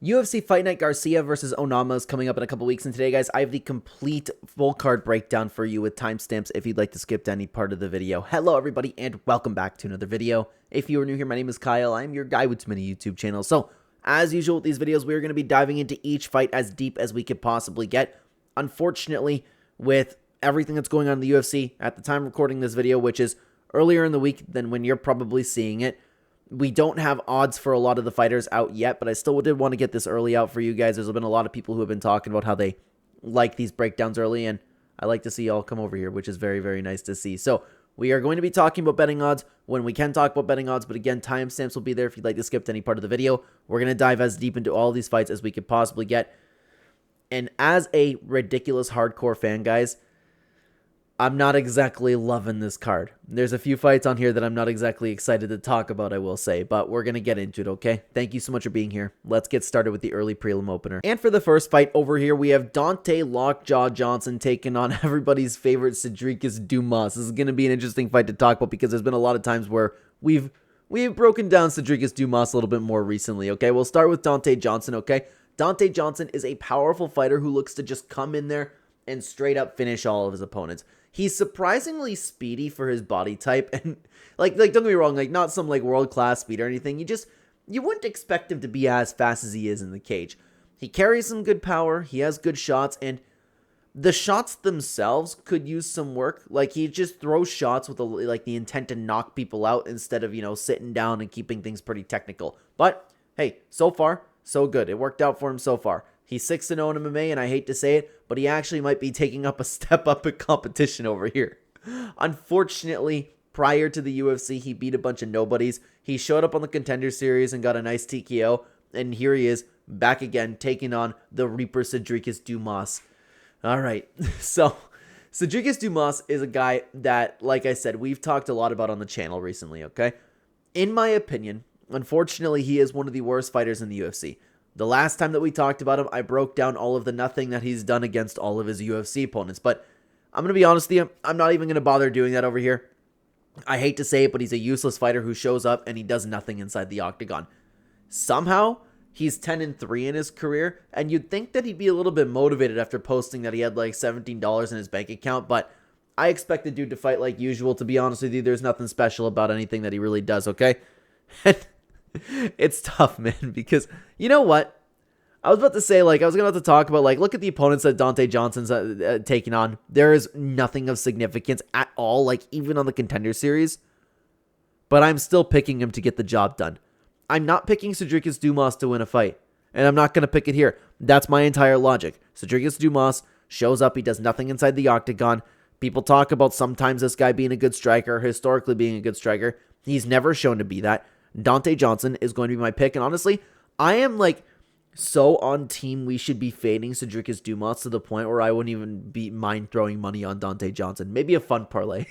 UFC Fight Night Garcia versus Onama is coming up in a couple weeks, and today, guys, I have the complete full card breakdown for you with timestamps if you'd like to skip to any part of the video. Hello, everybody, and welcome back to another video. If you are new here, my name is Kyle. I'm your guy with many YouTube channels. So, as usual with these videos, we're going to be diving into each fight as deep as we could possibly get. Unfortunately, with everything that's going on in the UFC at the time of recording this video, which is earlier in the week than when you're probably seeing it, we don't have odds for a lot of the fighters out yet, but I still did want to get this early out for you guys. There's been a lot of people who have been talking about how they like these breakdowns early, and I like to see y'all come over here, which is very, very nice to see. So we are going to be talking about betting odds when we can talk about betting odds, but again, timestamps will be there if you'd like to skip to any part of the video. We're going to dive as deep into all these fights as we could possibly get. And as a ridiculous hardcore fan, guys, I'm not exactly loving this card. There's a few fights on here that I'm not exactly excited to talk about, I will say, but we're going to get into it, okay? Thank you so much for being here. Let's get started with the early prelim opener. And for the first fight over here, we have Donte Lockjaw Johnson taking on everybody's favorite Sedriuques Dumas. This is going to be an interesting fight to talk about because there's been a lot of times where we've broken down Sedriuques Dumas a little bit more recently, okay? We'll start with Donte Johnson, okay? Donte Johnson is a powerful fighter who looks to just come in there and straight up finish all of his opponents. He's surprisingly speedy for his body type, and like don't get me wrong, like not some like world-class speed or anything. You wouldn't expect him to be as fast as he is in the cage. He carries some good power, he has good shots, and the shots themselves could use some work. Like he just throws shots with the intent to knock people out instead of, sitting down and keeping things pretty technical. But hey, so far, so good. It worked out for him so far. He's 6-0 in MMA, and I hate to say it, but he actually might be taking up a step up in competition over here. Unfortunately, prior to the UFC, he beat a bunch of nobodies. He showed up on the Contender Series and got a nice TKO, and here he is, back again, taking on the Reaper Sedriuques Dumas. All right, so Sedriuques Dumas is a guy that, like I said, we've talked a lot about on the channel recently, okay? In my opinion, unfortunately, he is one of the worst fighters in the UFC. The last time that we talked about him, I broke down all of the nothing that he's done against all of his UFC opponents. But I'm going to be honest with you, I'm not even going to bother doing that over here. I hate to say it, but he's a useless fighter who shows up and he does nothing inside the octagon. Somehow, he's 10-3 in his career, and you'd think that he'd be a little bit motivated after posting that he had like $17 in his bank account, but I expect the dude to fight like usual. To be honest with you, there's nothing special about anything that he really does, okay? It's tough, man, because you know what? I was about to say, I was going to have to talk about, look at the opponents that Donte Johnson's taking on. There is nothing of significance at all, even on the Contender Series. But I'm still picking him to get the job done. I'm not picking Sedriuques Dumas to win a fight. And I'm not going to pick it here. That's my entire logic. Sedriuques Dumas shows up. He does nothing inside the octagon. People talk about sometimes this guy being a good striker, historically being a good striker. He's never shown to be that. Donte Johnson is going to be my pick. And honestly, I am so on team we should be fading Sedriuques Dumas to the point where I wouldn't even be mind throwing money on Donte Johnson. Maybe a fun parlay.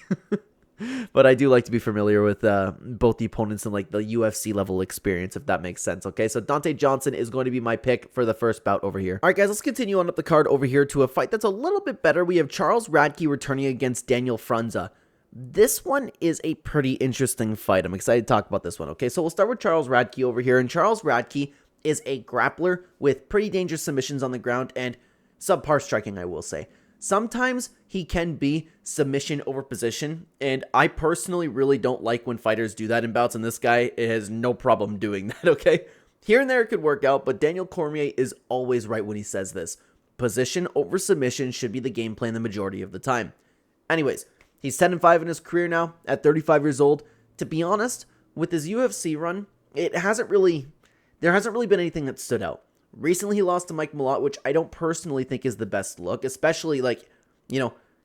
But I do like to be familiar with both the opponents and the UFC level experience, if that makes sense. Okay, so Donte Johnson is going to be my pick for the first bout over here. All right, guys, let's continue on up the card over here to a fight that's a little bit better. We have Charles Radtke returning against Daniel Frunza. This one is a pretty interesting fight. I'm excited to talk about this one. Okay, so we'll start with Charles Radtke over here. And Charles Radtke is a grappler with pretty dangerous submissions on the ground and subpar striking, I will say. Sometimes he can be submission over position, and I personally really don't like when fighters do that in bouts, and this guy has no problem doing that, okay? Here and there it could work out, but Daniel Cormier is always right when he says this. Position over submission should be the game plan the majority of the time. Anyways, he's 10-5 in his career now at 35 years old. To be honest, with his UFC run, there hasn't really been anything that stood out. Recently, he lost to Mike Malott, which I don't personally think is the best look, especially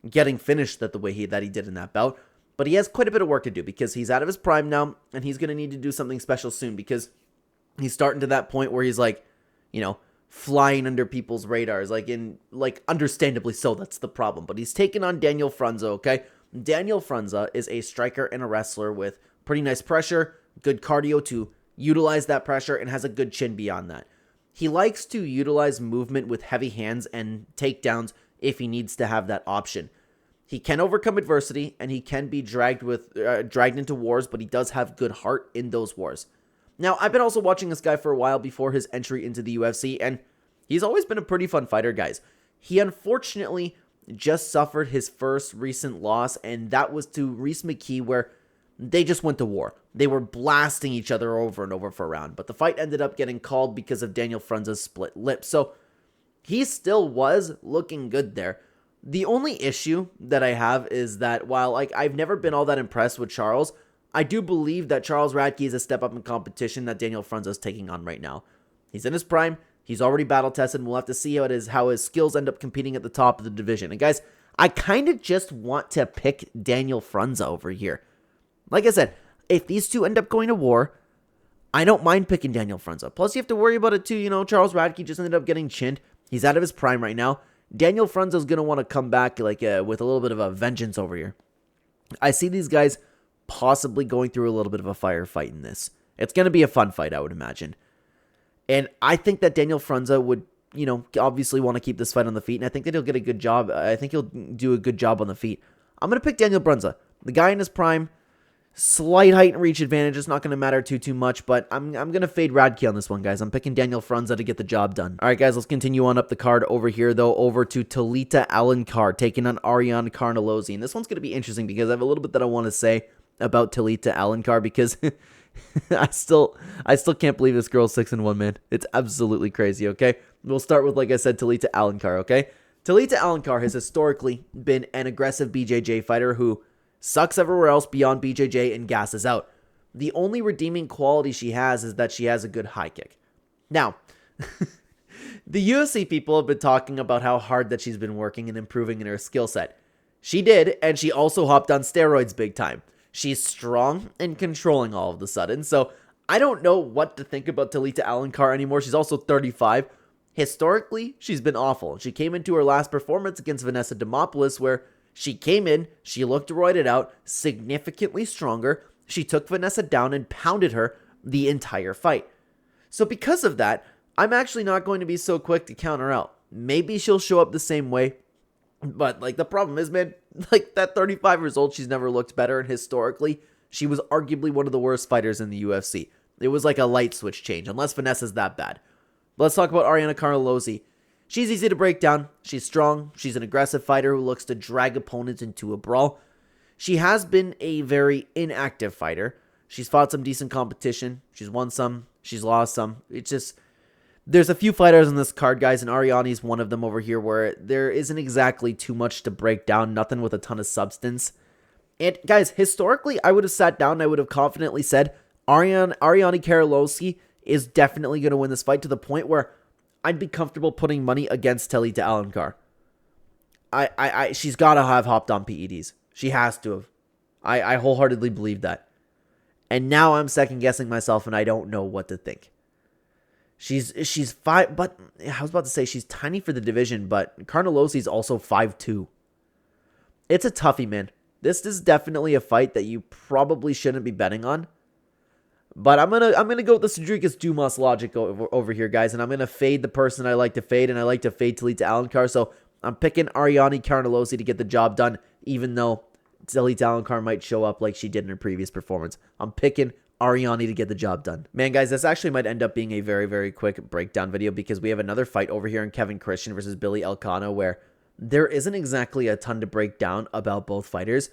getting finished the way that he did in that bout. But he has quite a bit of work to do because he's out of his prime now, and he's going to need to do something special soon because he's starting to that point where he's flying under people's radars, understandably so. That's the problem. But he's taking on Daniel Frunza, okay? Daniel Frunza is a striker and a wrestler with pretty nice pressure, good cardio to utilize that pressure, and has a good chin beyond that. He likes to utilize movement with heavy hands and takedowns if he needs to have that option. He can overcome adversity, and he can be dragged into wars, but he does have good heart in those wars. Now, I've been also watching this guy for a while before his entry into the UFC, and he's always been a pretty fun fighter, guys. He unfortunately just suffered his first recent loss, and that was to Reese McKee, where they just went to war. They were blasting each other over and over for a round, but the fight ended up getting called because of Daniel Frunza's split lip. So he still was looking good there. The only issue that I have is that while I've never been all that impressed with Charles, I do believe that Charles Radtke is a step up in competition that Daniel Frunza is taking on right now. He's in his prime. He's already battle tested, and we'll have to see how his skills end up competing at the top of the division. And guys, I kind of just want to pick Daniel Frunza over here. Like I said, if these two end up going to war, I don't mind picking Daniel Frunza. Plus, you have to worry about it too. You know, Charles Radtke just ended up getting chinned. He's out of his prime right now. Daniel Frunza is going to want to come back with a little bit of a vengeance over here. I see these guys possibly going through a little bit of a firefight in this. It's going to be a fun fight, I would imagine. And I think that Daniel Frunza would, obviously want to keep this fight on the feet, and I think that he'll get a good job. I think he'll do a good job on the feet. I'm going to pick Daniel Frunza. The guy in his prime, slight height and reach advantage. It's not going to matter too much, but I'm going to fade Radtke on this one, guys. I'm picking Daniel Frunza to get the job done. All right, guys, let's continue on up the card over here, though, over to Talita Alencar taking on Ariane Carnelossi. And this one's going to be interesting because I have a little bit that I want to say about Talita Alencar because I still can't believe this girl's 6-1, man. It's absolutely crazy, okay? We'll start with, like I said, Talita Alencar, okay? Talita Alencar has historically been an aggressive BJJ fighter who sucks everywhere else beyond BJJ and gasses out. The only redeeming quality she has is that she has a good high kick. Now, the UFC people have been talking about how hard that she's been working and improving in her skill set. She did, and she also hopped on steroids big time. She's strong and controlling all of a sudden, so I don't know what to think about Talita Alencar anymore. She's also 35. Historically, she's been awful. She came into her last performance against Vanessa Demopoulos where she came in, she looked roided out, significantly stronger. She took Vanessa down and pounded her the entire fight. So because of that, I'm actually not going to be so quick to count her out. Maybe she'll show up the same way. But the problem is, man, that 35 result, she's never looked better. And historically, she was arguably one of the worst fighters in the UFC. It was like a light switch change, unless Vanessa's that bad. Let's talk about Ariane Carnelossi. She's easy to break down. She's strong. She's an aggressive fighter who looks to drag opponents into a brawl. She has been a very inactive fighter. She's fought some decent competition. She's won some. She's lost some. It's just, there's a few fighters on this card, guys, and Ariane's one of them over here where there isn't exactly too much to break down. Nothing with a ton of substance. And guys, historically, I would have sat down and I would have confidently said Ariane Carnelossi is definitely going to win this fight to the point where I'd be comfortable putting money against Talita Alencar. She's got to have hopped on PEDs. She has to have. I wholeheartedly believe that. And now I'm second guessing myself and I don't know what to think. She's five, but I was about to say she's tiny for the division, but Carnelossi's also 5'2". It's a toughie, man. This is definitely a fight that you probably shouldn't be betting on. But I'm gonna go with the Sedriuques Dumas logic over here, guys, and I'm gonna fade the person I like to fade, and I like to fade Talita Alencar. So I'm picking Ariane Carnelossi to get the job done, even though Talita Alencar might show up like she did in her previous performance. I'm picking Ariane to get the job done. Man, guys, this actually might end up being a very, very quick breakdown video because we have another fight over here in Kevin Christian versus Billy Elekana where there isn't exactly a ton to break down about both fighters.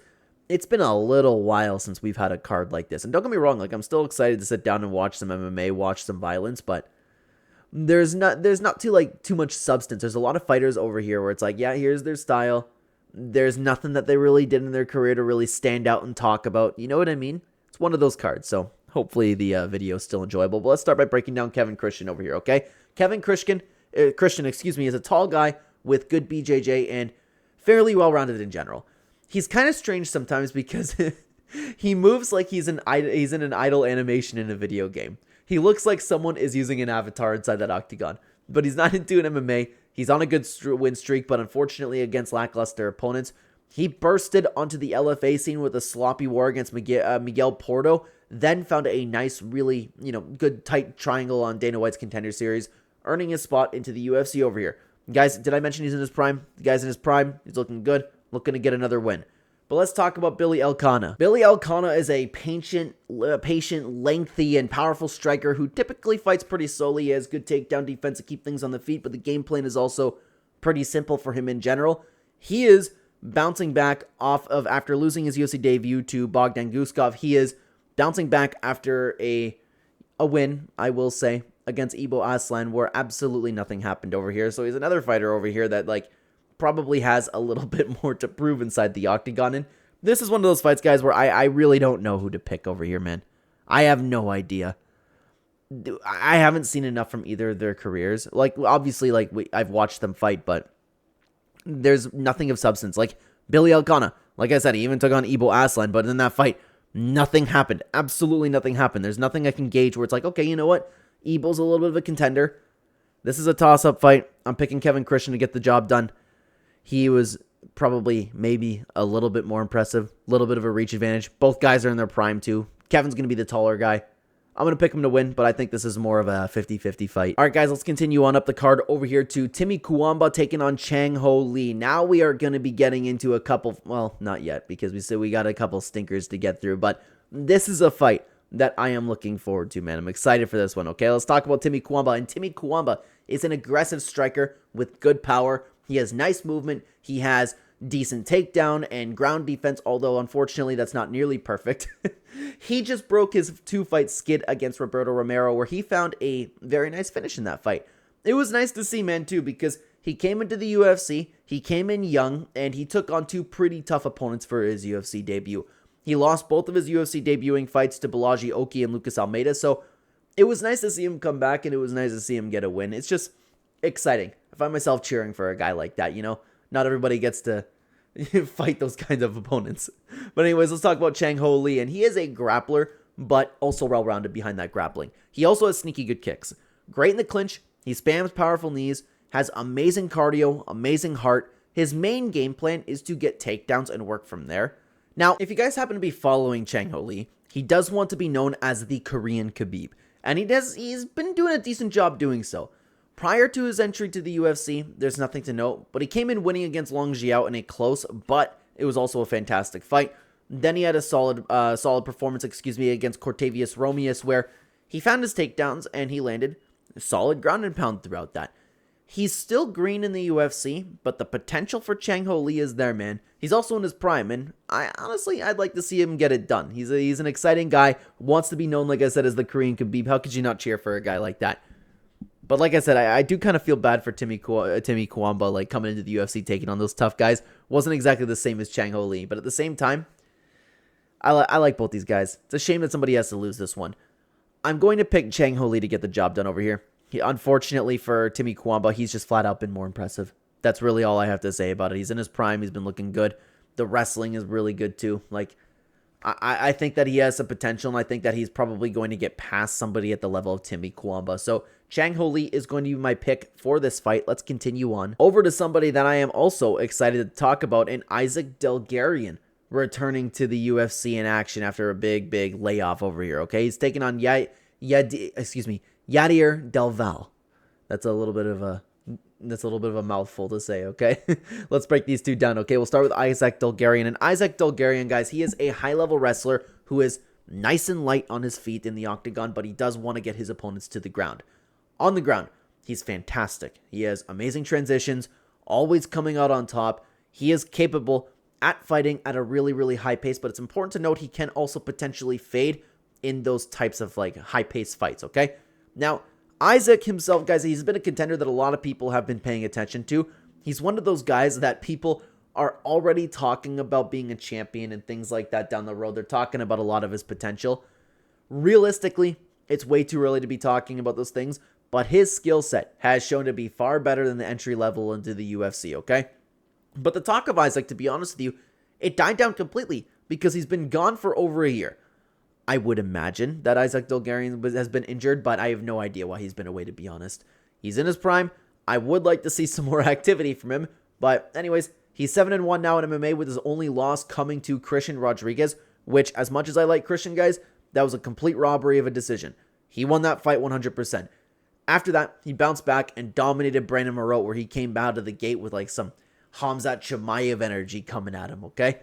It's been a little while since we've had a card like this. And don't get me wrong, I'm still excited to sit down and watch some MMA, watch some violence, but there's not too much substance. There's a lot of fighters over here where it's yeah, here's their style. There's nothing that they really did in their career to really stand out and talk about. You know what I mean? It's one of those cards. So hopefully the video is still enjoyable. But let's start by breaking down Kevin Christian over here, okay? Kevin Christian, is a tall guy with good BJJ and fairly well-rounded in general. He's kind of strange sometimes because he moves like he's in an idle animation in a video game. He looks like someone is using an avatar inside that octagon, but he's not into an MMA. He's on a good win streak, but unfortunately against lackluster opponents. He bursted onto the LFA scene with a sloppy war against Miguel Porto, then found a nice, really, good tight triangle on Dana White's Contender Series, earning his spot into the UFC over here. Guys, did I mention he's in his prime? The guy's in his prime. He's looking good. Looking to get another win. But let's talk about Billy Elekana. Billy Elekana is a patient, lengthy, and powerful striker who typically fights pretty slowly. He has good takedown defense to keep things on the feet, but the game plan is also pretty simple for him in general. He is bouncing back off of, after losing his UFC debut to Bogdan Guskov, he is bouncing back after a win, I will say, against Ibo Aslan, where absolutely nothing happened over here. So he's another fighter over here that, like, probably has a little bit more to prove inside the octagon. And this is one of those fights, guys, where I really don't know who to pick over here, man. I have no idea. I haven't seen enough from either of their careers. Like, obviously, like, I've watched them fight, but there's nothing of substance. Like, Billy Elekana, like I said, he even took on Ibo Aslan, but in that fight, nothing happened. Absolutely nothing happened. There's nothing I can gauge where it's like, okay, you know what? Ibo's a little bit of a contender. This is a toss-up fight. I'm picking Kevin Christian to get the job done. He was probably maybe a little bit more impressive, a little bit of a reach advantage. Both guys are in their prime too. Kevin's going to be the taller guy. I'm going to pick him to win, but I think this is more of a 50-50 fight. All right, guys, let's continue on up the card over here to Timmy Cuamba taking on Chang Ho Lee. Now we are going to be getting into a couple, well, not yet, because we said we got a couple stinkers to get through, but this is a fight that I am looking forward to, man. I'm excited for this one, okay? Let's talk about Timmy Cuamba, and Timmy Cuamba is an aggressive striker with good power. He has nice movement. He has decent takedown and ground defense, although unfortunately that's not nearly perfect. He just broke his 2-fight skid against Roberto Romero, where he found a very nice finish in that fight. It was nice to see, man, too, because he came into the UFC, he came in young, and he took on 2 pretty tough opponents for his UFC debut. He lost both of his UFC debuting fights to Balaji Oki and Lucas Almeida, so it was nice to see him come back, and it was nice to see him get a win. It's just exciting. I find myself cheering for a guy like that, you know? Not everybody gets to fight those kinds of opponents. But anyways, let's talk about Chang Ho Lee, and he is a grappler, but also well-rounded behind that grappling. He also has sneaky good kicks. Great in the clinch, he spams powerful knees, has amazing cardio, amazing heart. His main game plan is to get takedowns and work from there. Now, if you guys happen to be following Chang Ho Lee, he does want to be known as the Korean Khabib, and he's been doing a decent job doing so. Prior to his entry to the UFC, there's nothing to note, but he came in winning against Long Jiao in a close, but it was also a fantastic fight. Then he had a solid performance, against Cortavius Romeus, where he found his takedowns and he landed solid ground and pound throughout that. He's still green in the UFC, but the potential for Chang Ho Lee is there, man. He's also in his prime, and I'd like to see him get it done. He's an exciting guy, wants to be known, like I said, as the Korean Khabib. How could you not cheer for a guy like that? But like I said, I do kind of feel bad for Timmy Cuamba, like coming into the UFC, taking on those tough guys. Wasn't exactly the same as Chang Ho Lee, but at the same time, I like both these guys. It's a shame that somebody has to lose this one. I'm going to pick Chang Ho Lee to get the job done over here. Unfortunately for Timmy Cuamba, he's just flat out been more impressive. That's really all I have to say about it. He's in his prime. He's been looking good. The wrestling is really good too. Like, I think that he has some potential, and I think that he's probably going to get past somebody at the level of Timmy Cuamba. So Chang Ho Lee is going to be my pick for this fight. Let's continue on over to somebody that I am also excited to talk about, and Issac Dulgarian returning to the UFC in action after a big layoff over here. Okay, he's taking on Yadier Del Valle. That's a little bit of a mouthful to say, okay? Let's break these two down, okay? We'll start with Issac Dulgarian. And Issac Dulgarian, guys, he is a high-level wrestler who is nice and light on his feet in the octagon, but he does want to get his opponents to the ground. On the ground, he's fantastic. He has amazing transitions, always coming out on top. He is capable at fighting at a really high pace, but it's important to note he can also potentially fade in those types of, like, high-paced fights, okay? Now, Issac himself, guys, he's been a contender that a lot of people have been paying attention to. He's one of those guys that people are already talking about being a champion and things like that down the road. They're talking about a lot of his potential. Realistically, it's way too early to be talking about those things, but his skill set has shown to be far better than the entry level into the UFC, okay? But the talk of Issac, to be honest with you, it died down completely because he's been gone for over a year. I would imagine that Issac Dulgarian has been injured, but I have no idea why he's been away, to be honest. He's in his prime. I would like to see some more activity from him. But anyways, he's 7-1 now in MMA with his only loss coming to Christian Rodriguez, which, as much as I like Christian, guys, that was a complete robbery of a decision. He won that fight 100%. After that, he bounced back and dominated Brandon Moreau, where he came out of the gate with like some Khamzat Chimaev energy coming at him, okay?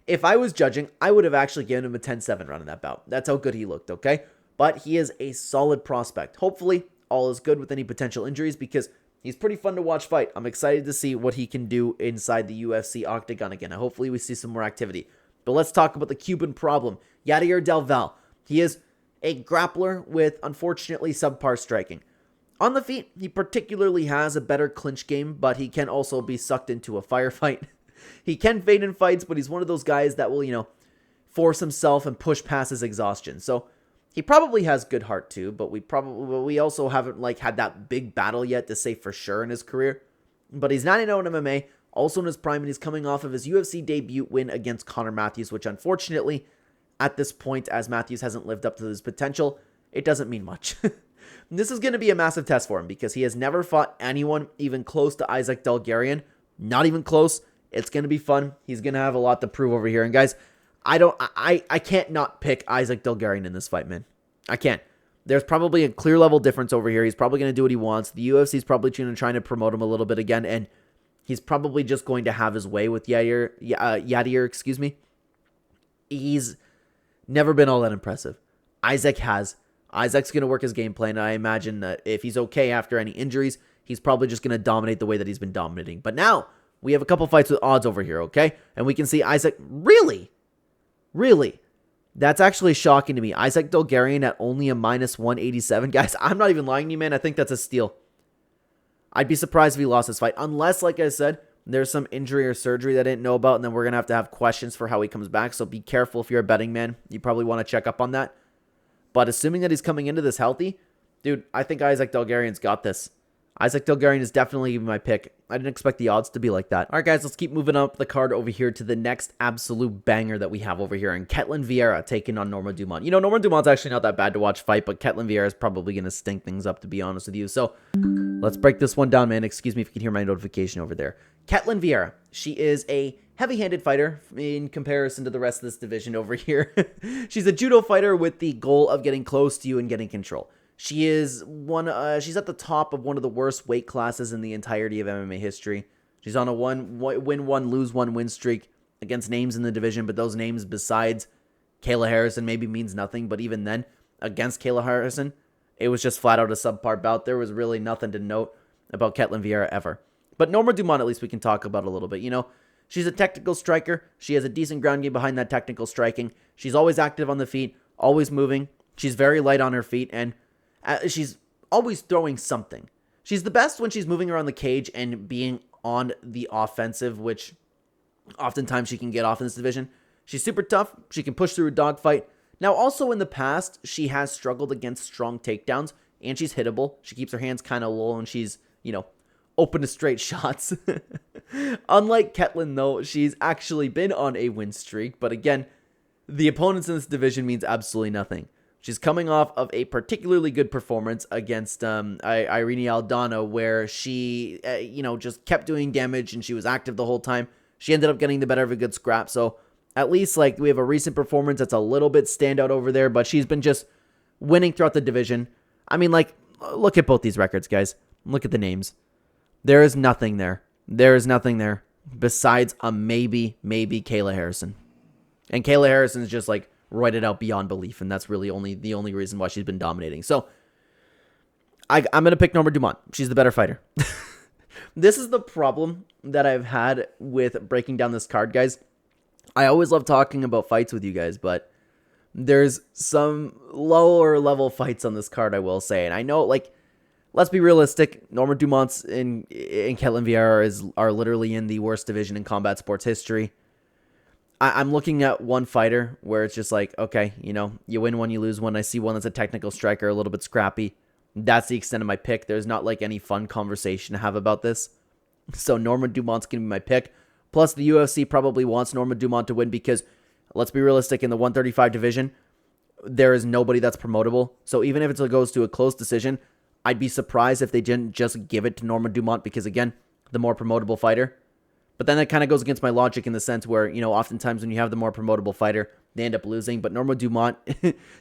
If I was judging, I would have actually given him a 10-7 run in that bout. That's how good he looked, okay? But he is a solid prospect. Hopefully, all is good with any potential injuries because he's pretty fun to watch fight. I'm excited to see what he can do inside the UFC octagon again. Hopefully, we see some more activity. But let's talk about the Cuban problem. Yadier del Valle. He is a grappler with, unfortunately, subpar striking. On the feet, he particularly has a better clinch game, but he can also be sucked into a firefight. He can fade in fights, but he's one of those guys that will, force himself and push past his exhaustion. So he probably has good heart too, but we also haven't had that big battle yet to say for sure in his career. But he's 9-0 in MMA, also in his prime, and he's coming off of his UFC debut win against Conor Matthews, which unfortunately, at this point, as Matthews hasn't lived up to his potential, it doesn't mean much. This is going to be a massive test for him because he has never fought anyone even close to Issac Dulgarian. Not even close. It's going to be fun. He's going to have a lot to prove over here. And guys, I can't not pick Issac Dulgarian in this fight, man. I can't. There's probably a clear level difference over here. He's probably going to do what he wants. The UFC is probably trying to promote him a little bit again, and he's probably just going to have his way with Yadier, excuse me. He's never been all that impressive. Issac has. Isaac's going to work his game plan, and I imagine that if he's okay after any injuries, he's probably just going to dominate the way that he's been dominating. But now, we have a couple fights with odds over here, okay? And we can see Issac, really? That's actually shocking to me. Issac Dulgarian at only a -187. Guys, I'm not even lying to you, man. I think that's a steal. I'd be surprised if he lost this fight. Unless, like I said, there's some injury or surgery that I didn't know about, and then we're going to have questions for how he comes back. So be careful if you're a betting man. You probably want to check up on that. But assuming that he's coming into this healthy, dude, I think Issac Dulgarian's got this. Issac Dulgarian is definitely my pick. I didn't expect the odds to be like that. All right, guys, let's keep moving up the card over here to the next absolute banger that we have over here. And Ketlen Vieira taking on Norma Dumont. Norma Dumont's actually not that bad to watch fight, but Ketlen Vieira is probably going to stink things up, to be honest with you. So let's break this one down, man. Excuse me if you can hear my notification over there. Ketlen Vieira. She is a heavy-handed fighter in comparison to the rest of this division over here. She's a judo fighter with the goal of getting close to you and getting control. She is she's at the top of one of the worst weight classes in the entirety of MMA history. She's on a win one, lose one win streak against names in the division, but those names besides Kayla Harrison maybe means nothing. But even then, against Kayla Harrison, it was just flat out a subpar bout. There was really nothing to note about Ketlen Vieira ever. But Norma Dumont, at least we can talk about a little bit. She's a technical striker. She has a decent ground game behind that technical striking. She's always active on the feet, always moving. She's very light on her feet, and she's always throwing something. She's the best when she's moving around the cage and being on the offensive, which oftentimes she can get off in this division. She's super tough. She can push through a dogfight. Now, also in the past, she has struggled against strong takedowns, and she's hittable. She keeps her hands kind of low, and she's, open to straight shots. Unlike Ketlen, though, she's actually been on a win streak. But again, the opponents in this division means absolutely nothing. She's coming off of a particularly good performance against Ariane Aldana, where she, just kept doing damage and she was active the whole time. She ended up getting the better of a good scrap. So at least we have a recent performance that's a little bit standout over there, but she's been just winning throughout the division. I mean, look at both these records, guys. Look at the names. There is nothing there. There is nothing there besides a maybe Kayla Harrison. And Kayla Harrison is just roided out beyond belief, and that's really the only reason why she's been dominating. So I'm going to pick Norma Dumont. She's the better fighter. This is the problem that I've had with breaking down this card, guys. I always love talking about fights with you guys, but there's some lower level fights on this card, I will say. And I know, let's be realistic. Norma Dumont's and Ketlen Vieira are literally in the worst division in combat sports history. I'm looking at one fighter where it's just okay, you win one, you lose one. I see one that's a technical striker, a little bit scrappy. That's the extent of my pick. There's not any fun conversation to have about this. So Norma Dumont's going to be my pick. Plus the UFC probably wants Norma Dumont to win because, let's be realistic, in the 135 division, there is nobody that's promotable. So even if it goes to a close decision, I'd be surprised if they didn't just give it to Norma Dumont because, again, the more promotable fighter. But then that kind of goes against my logic in the sense where, oftentimes when you have the more promotable fighter, they end up losing. But Norma Dumont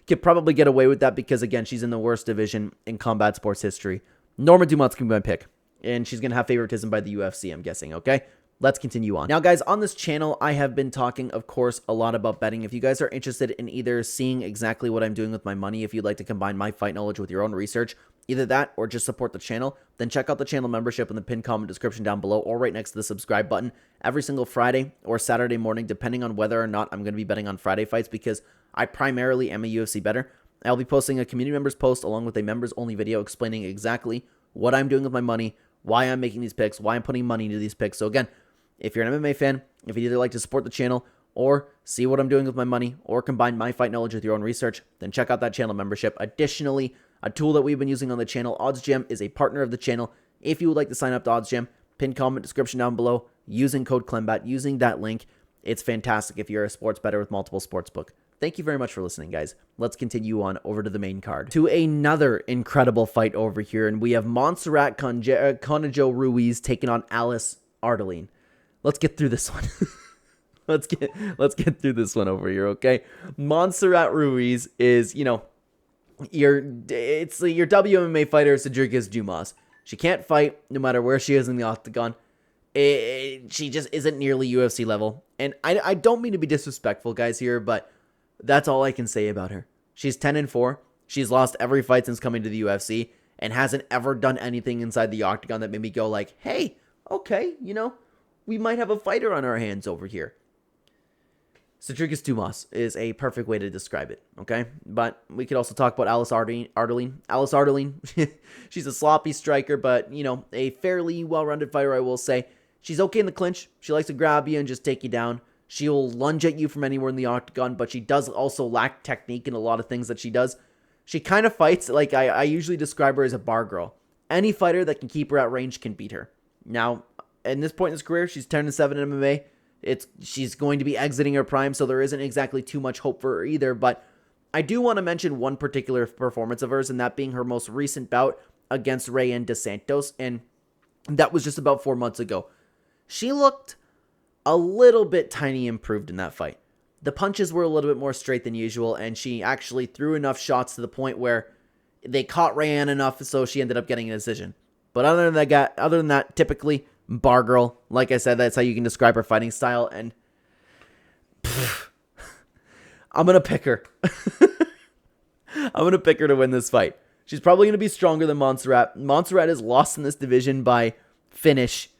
could probably get away with that because, again, she's in the worst division in combat sports history. Norma Dumont's going to be my pick. and she's going to have favoritism by the UFC, I'm guessing, okay? Let's continue on. Now, guys, on this channel, I have been talking, of course, a lot about betting. If you guys are interested in either seeing exactly what I'm doing with my money, if you'd like to combine my fight knowledge with your own research, either that or just support the channel, then check out the channel membership in the pinned comment description down below or right next to the subscribe button. Every single Friday or Saturday morning, depending on whether or not I'm going to be betting on Friday fights, because I primarily am a UFC bettor, I'll be posting a community members post along with a members only video explaining exactly what I'm doing with my money, why I'm making these picks, why I'm putting money into these picks. So again, if you're an MMA fan, if you'd either like to support the channel or see what I'm doing with my money or combine my fight knowledge with your own research, then check out that channel membership. Additionally, a tool that we've been using on the channel, OddsJam, is a partner of the channel. If you would like to sign up to OddsJam, pinned comment description down below, using code Clenbat, using that link. It's fantastic if you're a sports bettor with multiple sportsbook. Thank you very much for listening, guys. Let's continue on over to the main card. To another incredible fight over here, and we have Montserrat Conejo Ruiz taking on Alice Ardeline. Let's get through this one. let's get through this one over here, okay? Montserrat Ruiz is, you know, your WMMA fighter, Sedriuques Dumas. She can't fight no matter where she is in the octagon. She just isn't nearly UFC level. And I don't mean to be disrespectful, guys, here, but that's all I can say about her. She's 10-4. She's lost every fight since coming to the UFC and hasn't ever done anything inside the octagon that made me go like, hey, okay, you know, we might have a fighter on our hands over here. Sedriuques Dumas is a perfect way to describe it, okay? But we could also talk about Alice Ardeline. Alice Ardeline, she's a sloppy striker, but, you know, a fairly well-rounded fighter, I will say. She's okay in the clinch. She likes to grab you and just take you down. She'll lunge at you from anywhere in the octagon, but she does also lack technique in a lot of things that she does. She kind of fights like I usually describe her as a bar girl. Any fighter that can keep her at range can beat her. Now, at this point in his career, she's 10-7 in MMA. She's going to be exiting her prime, so there isn't exactly too much hope for her either. But I do want to mention one particular performance of hers, and that being her most recent bout against Rayanne dos Santos, and that was just about 4 months ago. She looked a little bit tiny improved in that fight. The punches were a little bit more straight than usual, and she actually threw enough shots to the point where they caught Rayanne enough, so she ended up getting a decision. But other than that, typically bar girl. Like I said, that's how you can describe her fighting style, and I'm gonna pick her. I'm gonna pick her to win this fight. She's probably gonna be stronger than Montserrat. Montserrat is lost in this division by finish.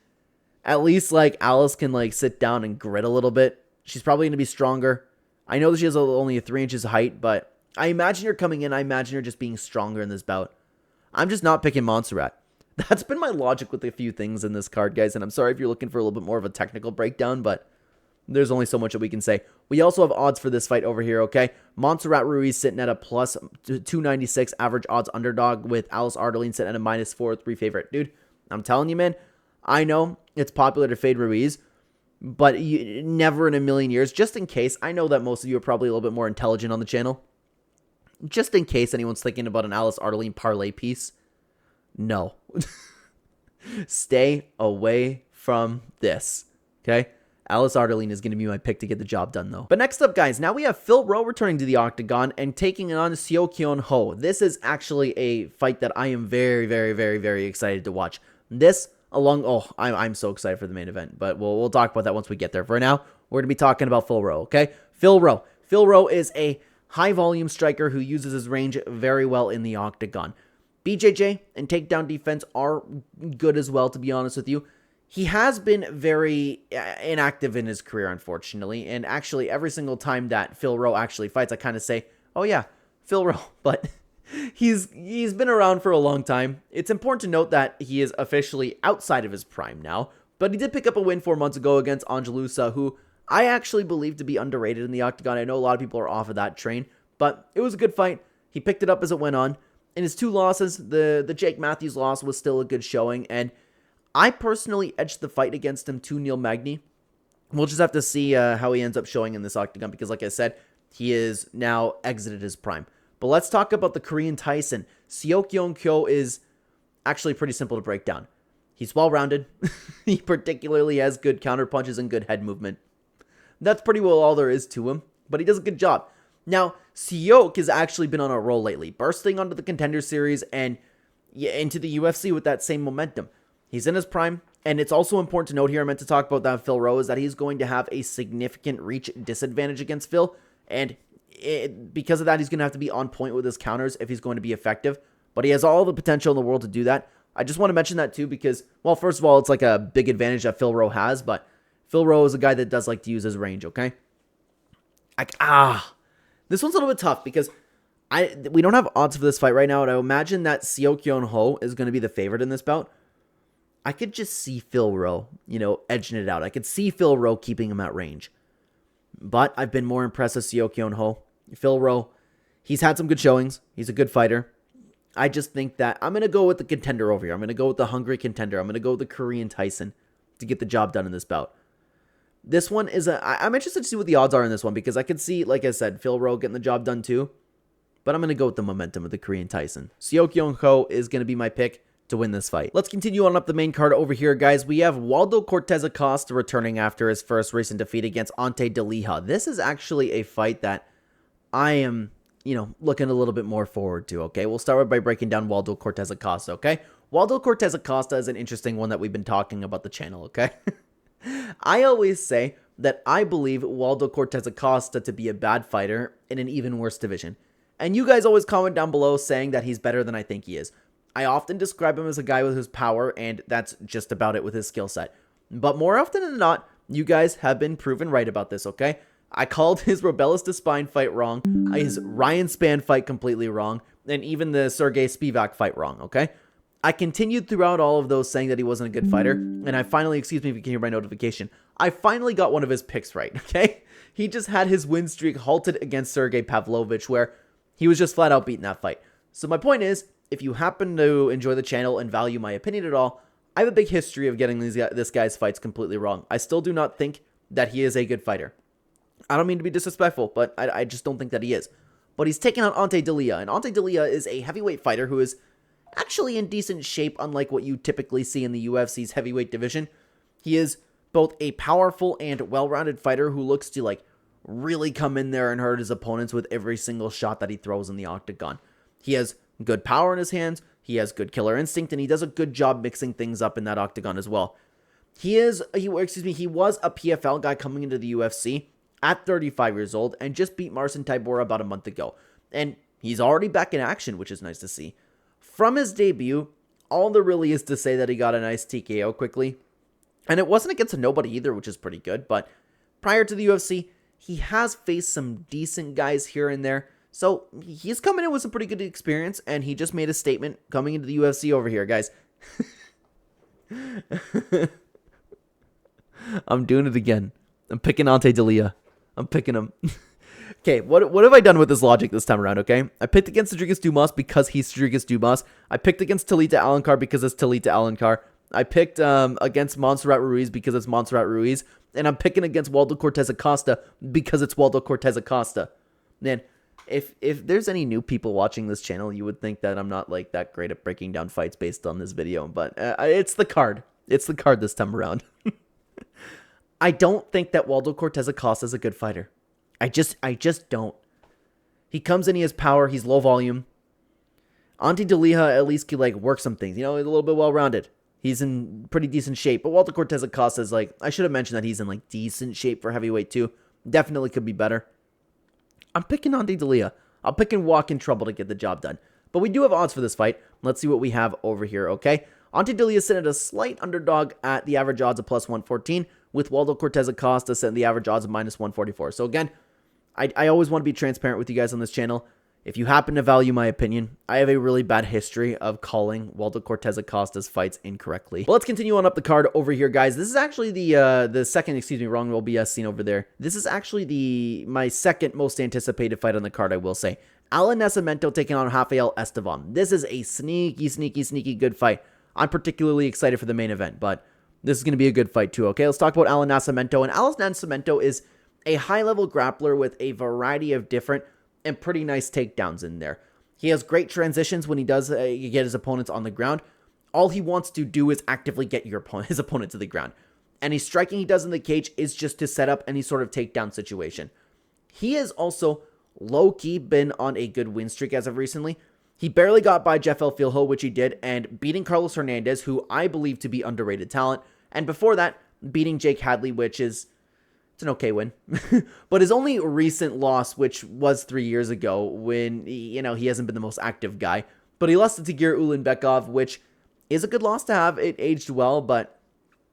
At least, like, Alice can, like, sit down and grit a little bit. She's probably going to be stronger. I know that she has only 3 inches of height, but I imagine her coming in. I imagine her just being stronger in this bout. I'm just not picking Montserrat. That's been my logic with a few things in this card, guys, and I'm sorry if you're looking for a little bit more of a technical breakdown, but there's only so much that we can say. We also have odds for this fight over here, okay? Montserrat Ruiz sitting at a plus 296 average odds underdog with Alice Ardeline sitting at a minus 4-3 favorite. Dude, I'm telling you, man, I know it's popular to fade Ruiz, but never in a million years, just in case. I know that most of you are probably a little bit more intelligent on the channel. Just in case anyone's thinking about an Alice Ardeline parlay piece, no. Stay away from this, okay? Alice Ardeline is going to be my pick to get the job done, though. But next up, guys, now we have Phil Rowe returning to the octagon and taking on Seokyeon Ho. This is actually a fight that I am very, very, very, very excited to watch. This I'm so excited for the main event, but we'll talk about that once we get there. For now, we're going to be talking about Phil Rowe, okay? Phil Rowe. Phil Rowe is a high-volume striker who uses his range very well in the octagon. BJJ and takedown defense are good as well, to be honest with you. He has been very inactive in his career, unfortunately, and actually every single time that Phil Rowe actually fights, I kind of say, oh yeah, Phil Rowe, but he's been around for a long time. It's important to note that he is officially outside of his prime now, but he did pick up a win 4 months ago against Angelusa, who I actually believe to be underrated in the octagon. I know a lot of people are off of that train, but it was a good fight. He picked it up as it went on. In his 2 losses, the Jake Matthews loss was still a good showing, and I personally edged the fight against him to Neil Magny. We'll just have to see how he ends up showing in this octagon, because like I said, he is now exited his prime. But let's talk about the Korean Tyson. Seokyeon Kyo is actually pretty simple to break down. He's well-rounded. He particularly has good counter punches and good head movement. That's pretty well all there is to him, but he does a good job. Now, Seok has actually been on a roll lately, bursting onto the Contender Series and into the UFC with that same momentum. He's in his prime. And it's also important to note here, I meant to talk about that Phil Rowe, is that he's going to have a significant reach disadvantage against Phil. And because of that, he's going to have to be on point with his counters if he's going to be effective. But he has all the potential in the world to do that. I just want to mention that too because, well, first of all, it's like a big advantage that Phil Rowe has. But Phil Rowe is a guy that does like to use his range, okay? This one's a little bit tough because we don't have odds for this fight right now. And I imagine that Seo Kyun Ho is going to be the favorite in this bout. I could just see Phil Rowe, edging it out. I could see Phil Rowe keeping him at range. But I've been more impressed with Seo Kyun Ho. Phil Rowe, he's had some good showings. He's a good fighter. I just think that I'm going to go with the contender over here. I'm going to go with the hungry contender. I'm going to go with the Korean Tyson to get the job done in this bout. This one is I'm interested to see what the odds are in this one because I could see, like I said, Phil Rowe getting the job done too. But I'm going to go with the momentum of the Korean Tyson. Seo Kyun Ho is going to be my pick to win this fight. Let's continue on up the main card over here, guys. We have Waldo Cortes-Acosta returning after his first recent defeat against Ante Delija. This is actually a fight that I am, looking a little bit more forward to, okay? We'll start by breaking down Waldo Cortes-Acosta, okay? Waldo Cortes-Acosta is an interesting one that we've been talking about the channel, okay? I always say that I believe Waldo Cortes-Acosta to be a bad fighter in an even worse division. And you guys always comment down below saying that he's better than I think he is. I often describe him as a guy with his power, and that's just about it with his skill set. But more often than not, you guys have been proven right about this, okay? I called his Robelis Despine fight wrong, his Ryan Spann fight completely wrong, and even the Sergey Spivak fight wrong, okay? I continued throughout all of those saying that he wasn't a good fighter, and I finally, excuse me if you can hear my notification, I finally got one of his picks right, okay? He just had his win streak halted against Sergey Pavlovich, where he was just flat out beating that fight. So my point is, if you happen to enjoy the channel and value my opinion at all, I have a big history of getting this guy's fights completely wrong. I still do not think that he is a good fighter. I don't mean to be disrespectful, but I just don't think that he is. But he's taking on Ante Delija, and Ante Delija is a heavyweight fighter who is actually in decent shape, unlike what you typically see in the UFC's heavyweight division. He is both a powerful and well-rounded fighter who looks to, really come in there and hurt his opponents with every single shot that he throws in the octagon. He has good power in his hands, he has good killer instinct, and he does a good job mixing things up in that octagon as well. He was a PFL guy coming into the UFC at 35 years old and just beat Marcin Tybura about a month ago. And he's already back in action, which is nice to see. From his debut, all there really is to say that he got a nice TKO quickly. And it wasn't against a nobody either, which is pretty good. But prior to the UFC, he has faced some decent guys here and there. So he's coming in with some pretty good experience, and he just made a statement coming into the UFC over here, guys. I'm doing it again. I'm picking Ante Delija. I'm picking him. Okay, what have I done with this logic this time around, okay? I picked against Sedriuques Dumas because he's Sedriuques Dumas. I picked against Talita Alencar because it's Talita Alencar. I picked against Montserrat Ruiz because it's Montserrat Ruiz. And I'm picking against Waldo Cortes-Acosta because it's Waldo Cortes-Acosta. Man, if there's any new people watching this channel, you would think that I'm not that great at breaking down fights based on this video. But it's the card. It's the card this time around. I don't think that Waldo Cortes-Acosta is a good fighter. I just don't. He comes in, he has power, he's low volume. Ante Delija at least can work some things. A little bit well-rounded. He's in pretty decent shape. But Waldo Cortes-Acosta is I should have mentioned that he's in decent shape for heavyweight too. Definitely could be better. I'm picking Ante Delija. I'm picking Walk in Trouble to get the job done. But we do have odds for this fight. Let's see what we have over here, okay? Ante Delija is sitting at a slight underdog at the average odds of plus 114, with Waldo Cortes-Acosta setting the average odds of minus 144. So again, I always want to be transparent with you guys on this channel. If you happen to value my opinion, I have a really bad history of calling Waldo Cortes-Acosta's fights incorrectly. But let's continue on up the card over here, guys. This is actually the second, wrong roll BS scene over there. This is actually my second most anticipated fight on the card, I will say. Alan Nascimento taking on Rafael Estevam. This is a sneaky good fight. I'm particularly excited for the main event, but this is going to be a good fight too, okay? Let's talk about Alan Nascimento. And Alan Nascimento is a high-level grappler with a variety of different and pretty nice takedowns in there. He has great transitions when he does get his opponents on the ground. All he wants to do is actively get his opponent to the ground. Any striking he does in the cage is just to set up any sort of takedown situation. He has also low-key been on a good win streak as of recently. He barely got by Jeff El Filho, which he did, and beating Carlos Hernandez, who I believe to be underrated talent. And before that, beating Jake Hadley, which is, it's an okay win. But his only recent loss, which was 3 years ago, when, he hasn't been the most active guy. But he lost to Tagir Ulanbekov, which is a good loss to have. It aged well, but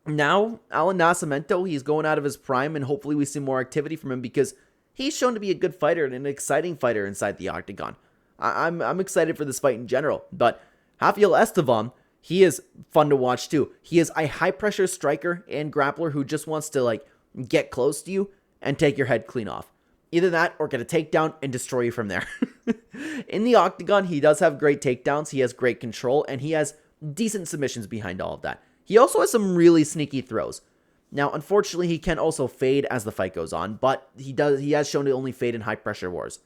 now Alan Nascimento, he's going out of his prime, and hopefully we see more activity from him because he's shown to be a good fighter and an exciting fighter inside the octagon. I'm excited for this fight in general, but Rafael Estevam, he is fun to watch too. He is a high-pressure striker and grappler who just wants to, get close to you and take your head clean off. Either that or get a takedown and destroy you from there. In the octagon, he does have great takedowns, he has great control, and he has decent submissions behind all of that. He also has some really sneaky throws. Now, unfortunately, he can also fade as the fight goes on, but he has shown to only fade in high-pressure wars.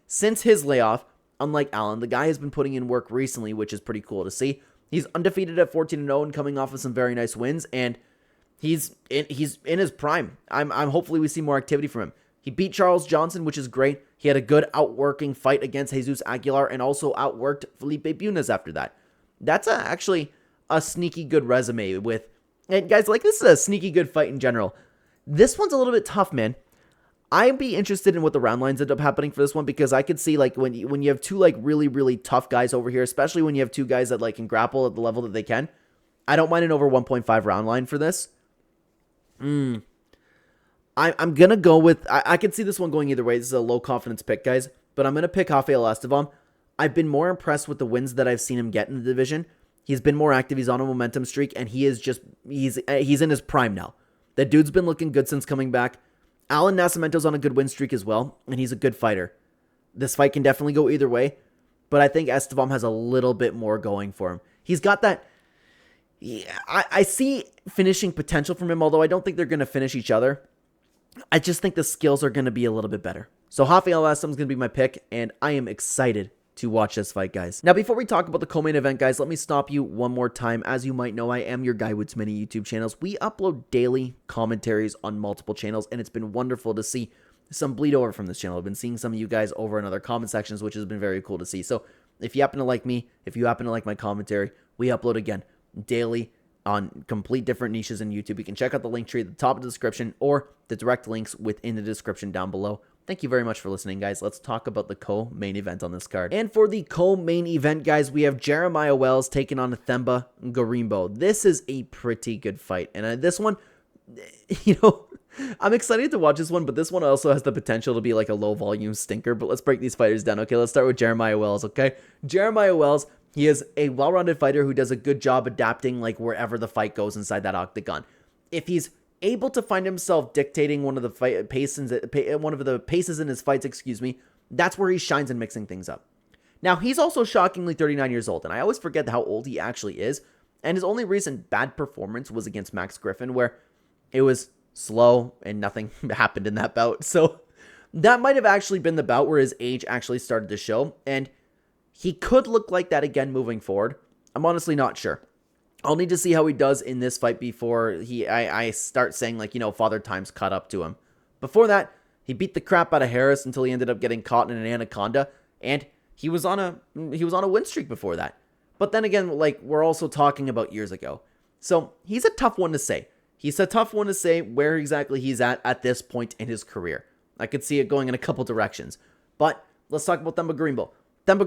Since his layoff, unlike Allen, the guy has been putting in work recently, which is pretty cool to see. He's undefeated at 14-0 and coming off of some very nice wins, and he's in his prime. I'm hopefully we see more activity from him. He beat Charles Johnson, which is great. He had a good outworking fight against Jesus Aguilar and also outworked Felipe Bunes after that. That's actually a sneaky good resume with... And guys, this is a sneaky good fight in general. This one's a little bit tough, man. I'd be interested in what the round lines end up happening for this one because I could see when you have two really, really tough guys over here, especially when you have two guys that can grapple at the level that they can. I don't mind an over 1.5 round line for this. I'm going to go with... I could see this one going either way. This is a low confidence pick, guys. But I'm going to pick Rafael Estevam. I've been more impressed with the wins that I've seen him get in the division. He's been more active. He's on a momentum streak, and he is just... He's in his prime now. The dude's been looking good since coming back. Alan Nascimento's on a good win streak as well, and he's a good fighter. This fight can definitely go either way, but I think Estevam has a little bit more going for him. He's got that... I see finishing potential from him, although I don't think they're going to finish each other. I just think the skills are going to be a little bit better. So Rafael Estevam is going to be my pick, and I am excited to watch this fight, guys. Now, before we talk about the co-main event, guys, let me stop you one more time. As you might know, I am your guy with many YouTube channels. We upload daily commentaries on multiple channels, and it's been wonderful to see some bleed over from this channel. I've been seeing some of you guys over in other comment sections, which has been very cool to see. So if you happen to like me, if you happen to like my commentary, we upload again daily on complete different niches in YouTube. You can check out the link tree at the top of the description or the direct links within the description down below. Thank you very much for listening, guys. Let's talk about the co-main event on this card. And for the co-main event, guys, we have Jeremiah Wells taking on Themba Gorimbo. This is a pretty good fight. And this one, I'm excited to watch this one, but this one also has the potential to be a low-volume stinker. But let's break these fighters down, okay? Let's start with Jeremiah Wells, okay? Jeremiah Wells, he is a well-rounded fighter who does a good job adapting wherever the fight goes inside that octagon. If he's able to find himself dictating one of the paces in his fights, that's where he shines in mixing things up. Now, he's also shockingly 39 years old, and I always forget how old he actually is, and his only recent bad performance was against Max Griffin, where it was slow and nothing happened in that bout. So that might have actually been the bout where his age actually started to show, and he could look like that again moving forward. I'm honestly not sure. I'll need to see how he does in this fight before I start saying, Father Time's caught up to him. Before that, he beat the crap out of Harris until he ended up getting caught in an anaconda, and he was on a win streak before that. But then again, we're also talking about years ago. So he's a tough one to say. He's a tough one to say where exactly he's at this point in his career. I could see it going in a couple directions. But let's talk about Themba Gorimbo. Themba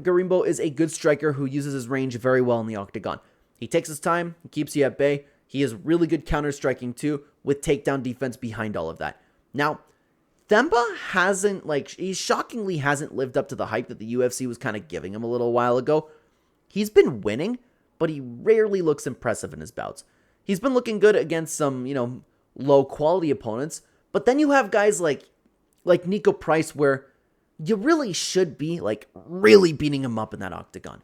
Gorimbo is a good striker who uses his range very well in the octagon. He takes his time, he keeps you at bay. He is really good counter-striking too, with takedown defense behind all of that. Now, Themba he shockingly hasn't lived up to the hype that the UFC was kind of giving him a little while ago. He's been winning, but he rarely looks impressive in his bouts. He's been looking good against some, low-quality opponents, but then you have guys like Nico Price where you really should be, really beating him up in that octagon.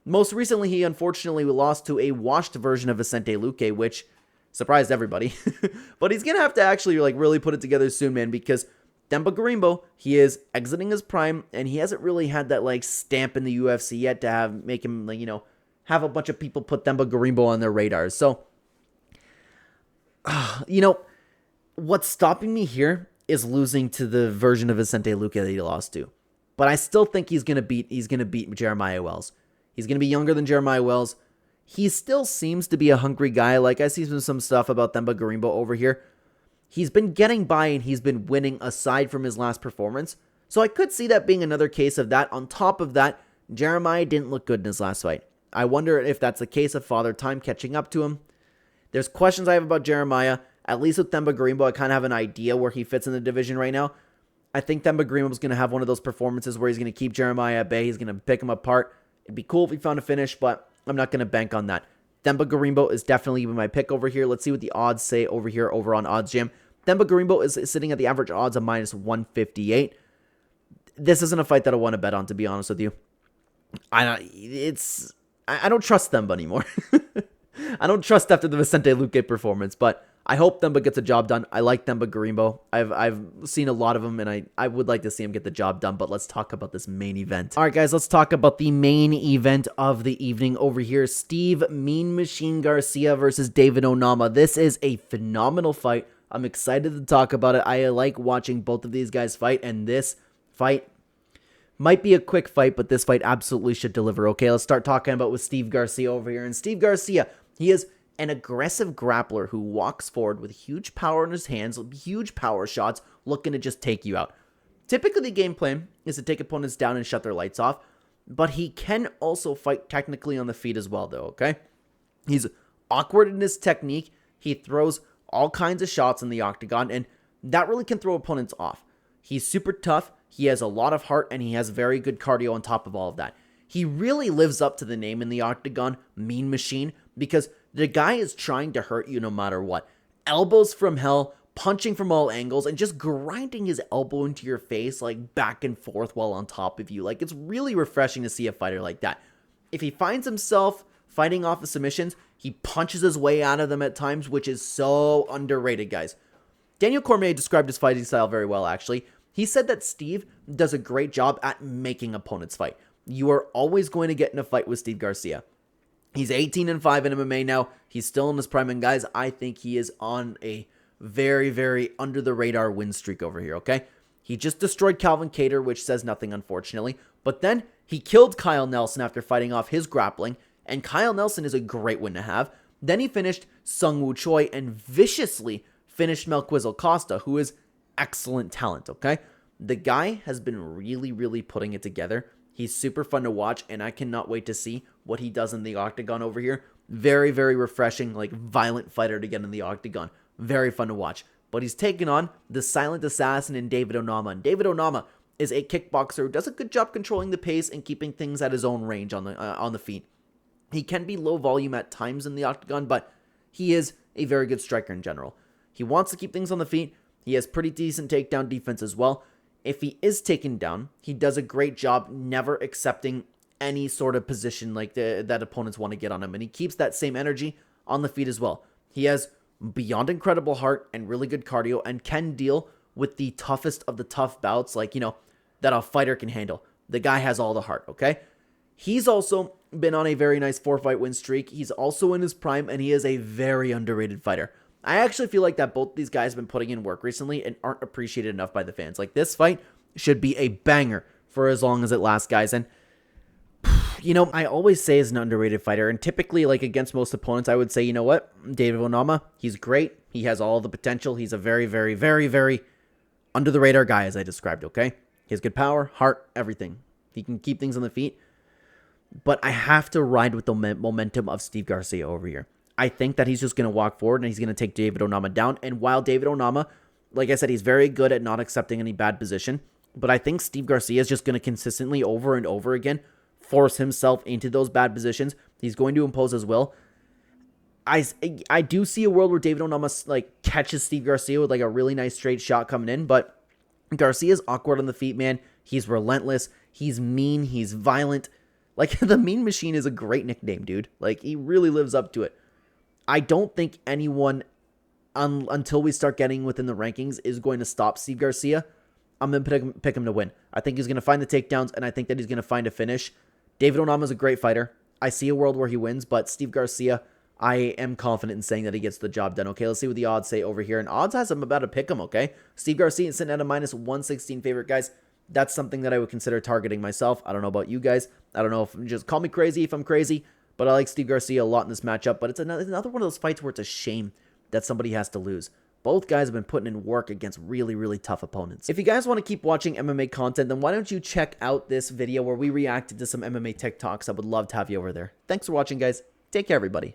Most recently, he unfortunately lost to a washed version of Vicente Luque, which surprised everybody. But he's going to have to actually, really put it together soon, man, because Themba Gorimbo, he is exiting his prime, and he hasn't really had that, stamp in the UFC yet to make him, have a bunch of people put Themba Gorimbo on their radars. So, what's stopping me here is losing to the version of Vicente Luque that he lost to. but I still think he's gonna beat Jeremiah Wells. He's gonna be younger than Jeremiah Wells. He still seems to be a hungry guy. Like, I see some stuff about Themba Gorimbo over here. He's been getting by and he's been winning aside from his last performance. So I could see that being another case of that. On top of that, Jeremiah didn't look good in his last fight. I wonder if that's a case of Father Time catching up to him. There's questions I have about Jeremiah. At least with Themba Gorimbo, I kind of have an idea where he fits in the division right now. I think Themba Gorimbo is going to have one of those performances where he's going to keep Jeremiah at bay. He's going to pick him apart. It'd be cool if he found a finish, but I'm not going to bank on that. Themba Gorimbo is definitely my pick over here. Let's see what the odds say over here over on Odds Jam. Themba Gorimbo is sitting at the average odds of minus 158. This isn't a fight that I want to bet on, to be honest with you. I don't trust Themba anymore. I don't trust after the Vicente Luque performance, but I hope Themba gets a job done. I like Themba Gorimbo. I've seen a lot of him, and I would like to see him get the job done, but let's talk about this main event. All right, guys, let's talk about the main event of the evening over here. Steve Mean Machine Garcia versus David Onama. This is a phenomenal fight. I'm excited to talk about it. I like watching both of these guys fight, and this fight might be a quick fight, but this fight absolutely should deliver. Okay, let's start talking about with Steve Garcia over here. And Steve Garcia, he is an aggressive grappler who walks forward with huge power in his hands, huge power shots, looking to just take you out. Typically, the game plan is to take opponents down and shut their lights off, but he can also fight technically on the feet as well, though, okay? He's awkward in his technique. He throws all kinds of shots in the octagon, and that really can throw opponents off. He's super tough. He has a lot of heart, and he has very good cardio on top of all of that. He really lives up to the name in the octagon, Mean Machine, because the guy is trying to hurt you no matter what. Elbows from hell, punching from all angles, and just grinding his elbow into your face, like back and forth while on top of you. Like, it's really refreshing to see a fighter like that. If he finds himself fighting off the submissions, he punches his way out of them at times, which is so underrated, guys. Daniel Cormier described his fighting style very well, actually. He said that Steve does a great job at making opponents fight. You are always going to get in a fight with Steve Garcia. He's 18-5 in MMA now. He's still in his prime. And guys, I think he is on a very, very under-the-radar win streak over here, okay? He just destroyed Calvin Kattar, which says nothing, unfortunately. But then he killed Kyle Nelson after fighting off his grappling. And Kyle Nelson is a great win to have. Then he finished Sung Woo Choi and viciously finished Melquizel Costa, who is excellent talent, okay? The guy has been really, really putting it together. He's super fun to watch, and I cannot wait to see what he does in the octagon over here. Very, very refreshing, like, violent fighter to get in the octagon. Very fun to watch. But he's taken on the silent assassin in David Onama. And David Onama is a kickboxer who does a good job controlling the pace and keeping things at his own range on the feet. He can be low volume at times in the octagon, but he is a very good striker in general. He wants to keep things on the feet. He has pretty decent takedown defense as well. If he is taken down, he does a great job never accepting any sort of position like that opponents want to get on him. And he keeps that same energy on the feet as well. He has beyond incredible heart and really good cardio and can deal with the toughest of the tough bouts, like, that a fighter can handle. The guy has all the heart, okay? He's also been on a very nice 4-fight win streak. He's also in his prime, and he is a very underrated fighter. I actually feel like that both these guys have been putting in work recently and aren't appreciated enough by the fans. Like, this fight should be a banger for as long as it lasts, guys. And, I always say he's an underrated fighter. And typically, like, against most opponents, I would say, you know what? David Onama, he's great. He has all the potential. He's a very, very, very, very under-the-radar guy, as I described, okay? He has good power, heart, everything. He can keep things on the feet. But I have to ride with the momentum of Steve Garcia over here. I think that he's just going to walk forward and he's going to take David Onama down. And while David Onama, like I said, he's very good at not accepting any bad position. But I think Steve Garcia is just going to consistently over and over again force himself into those bad positions. He's going to impose his will. I do see a world where David Onama catches Steve Garcia with a really nice straight shot coming in. But Garcia's awkward on the feet, man. He's relentless. He's mean. He's violent. The Mean Machine is a great nickname, dude. He really lives up to it. I don't think anyone, until we start getting within the rankings, is going to stop Steve Garcia. I'm going to pick him to win. I think he's going to find the takedowns, and I think that he's going to find a finish. David Onama is a great fighter. I see a world where he wins, but Steve Garcia, I am confident in saying that he gets the job done. Okay, let's see what the odds say over here. And odds has him about to pick him, okay? Steve Garcia is sitting at a minus 116 favorite, guys. that's something that I would consider targeting myself. I don't know about you guys. I don't know if just call me crazy if I'm crazy, but I like Steve Garcia a lot in this matchup. But it's another one of those fights where it's a shame that somebody has to lose. Both guys have been putting in work against really, really tough opponents. If you guys want to keep watching MMA content, then why don't you check out this video where we reacted to some MMA TikToks? I would love to have you over there. Thanks for watching, guys. Take care, everybody.